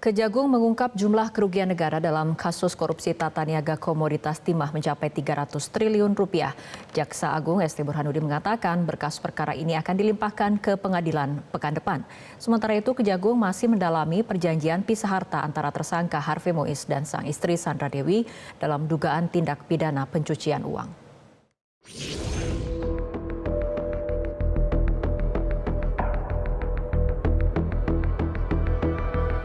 Kejagung mengungkap jumlah kerugian negara dalam kasus korupsi tata niaga komoditas timah mencapai 300 triliun rupiah. Jaksa Agung ST Burhanuddin mengatakan berkas perkara ini akan dilimpahkan ke pengadilan pekan depan. Sementara itu Kejagung masih mendalami perjanjian pisah harta antara tersangka Harvey Mois dan sang istri Sandra Dewi dalam dugaan tindak pidana pencucian uang.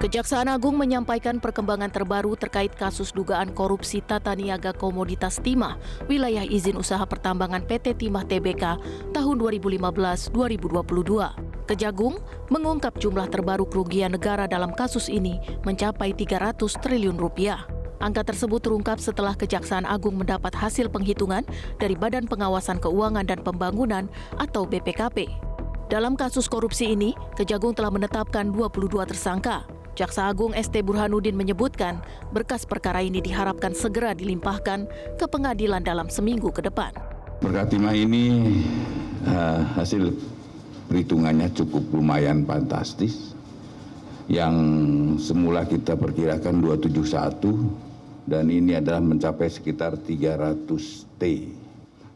Kejaksaan Agung menyampaikan perkembangan terbaru terkait kasus dugaan korupsi tata niaga komoditas timah wilayah izin usaha pertambangan PT Timah Tbk tahun 2015-2022. Kejagung mengungkap jumlah terbaru kerugian negara dalam kasus ini mencapai 300 triliun rupiah. Angka tersebut terungkap setelah Kejaksaan Agung mendapat hasil penghitungan dari Badan Pengawasan Keuangan dan Pembangunan atau BPKP. Dalam kasus korupsi ini, Kejagung telah menetapkan 22 tersangka. Jaksa Agung ST Burhanuddin menyebutkan berkas perkara ini diharapkan segera dilimpahkan ke pengadilan dalam seminggu ke depan. Perkara timah ini hasil perhitungannya cukup lumayan fantastis. Yang semula kita perkirakan 271 dan ini adalah mencapai sekitar 300 T.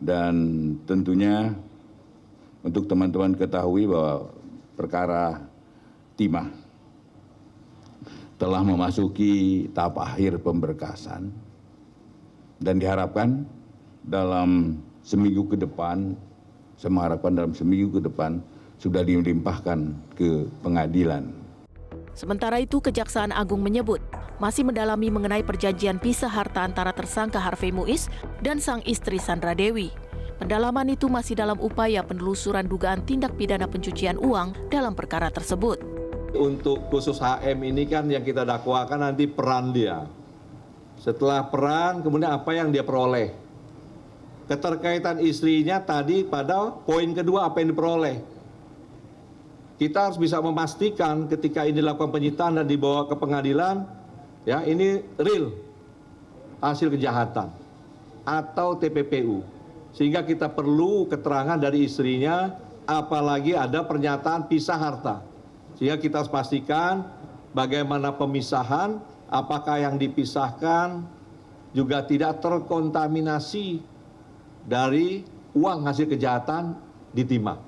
Dan tentunya untuk teman-teman ketahui bahwa perkara timah telah memasuki tahap akhir pemberkasan dan diharapkan dalam seminggu ke depan, saya mengharapkan dalam seminggu ke depan sudah dilimpahkan ke pengadilan. Sementara itu Kejaksaan Agung menyebut masih mendalami mengenai perjanjian pisah harta antara tersangka Harvey Mois dan sang istri Sandra Dewi. Pendalaman itu masih dalam upaya penelusuran dugaan tindak pidana pencucian uang dalam perkara tersebut. Untuk khusus HM ini kan yang kita dakwakan nanti peran dia. Setelah peran, kemudian apa yang dia peroleh. Keterkaitan istrinya tadi pada poin kedua apa yang diperoleh. Kita harus bisa memastikan ketika ini dilakukan penyitaan dan dibawa ke pengadilan, ya ini real hasil kejahatan atau TPPU. Sehingga kita perlu keterangan dari istrinya, apalagi ada pernyataan pisah harta. Sehingga kita harus pastikan bagaimana pemisahan, apakah yang dipisahkan juga tidak terkontaminasi dari uang hasil kejahatan di timah.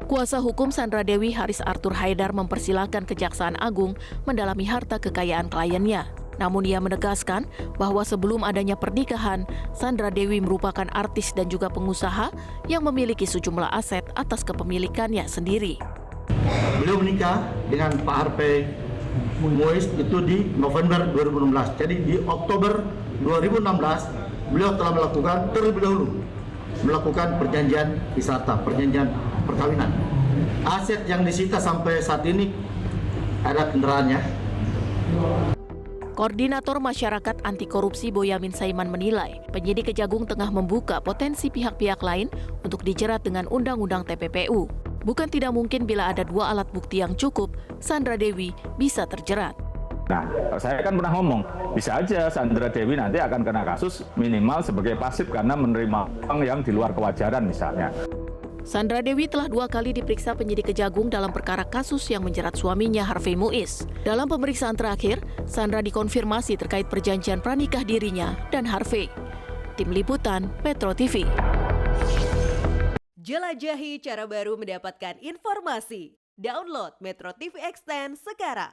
Kuasa hukum Sandra Dewi Haris Arthur Haidar mempersilahkan Kejaksaan Agung mendalami harta kekayaan kliennya. Namun ia menegaskan bahwa sebelum adanya pernikahan, Sandra Dewi merupakan artis dan juga pengusaha yang memiliki sejumlah aset atas kepemilikannya sendiri. Beliau menikah dengan Pak Harvey Mois itu di November 2016. Jadi di Oktober 2016 beliau telah melakukan terlebih dahulu perjanjian wisata, perjanjian perkawinan. Aset yang disita sampai saat ini ada kendaraannya. Koordinator Masyarakat Anti Korupsi Boyamin Saiman menilai penyidik Kejagung tengah membuka potensi pihak-pihak lain untuk dijerat dengan Undang-Undang TPPU. Bukan tidak mungkin bila ada dua alat bukti yang cukup, Sandra Dewi bisa terjerat. Nah, saya kan pernah ngomong, bisa aja Sandra Dewi nanti akan kena kasus minimal sebagai pasif karena menerima uang yang di luar kewajaran misalnya. Sandra Dewi telah 2 kali diperiksa penyidik Kejagung dalam perkara kasus yang menjerat suaminya Harvey Mois. Dalam pemeriksaan terakhir, Sandra dikonfirmasi terkait perjanjian pranikah dirinya dan Harvey. Tim Liputan, Metro TV. Jelajahi cara baru mendapatkan informasi. Download Metro TV Extend sekarang.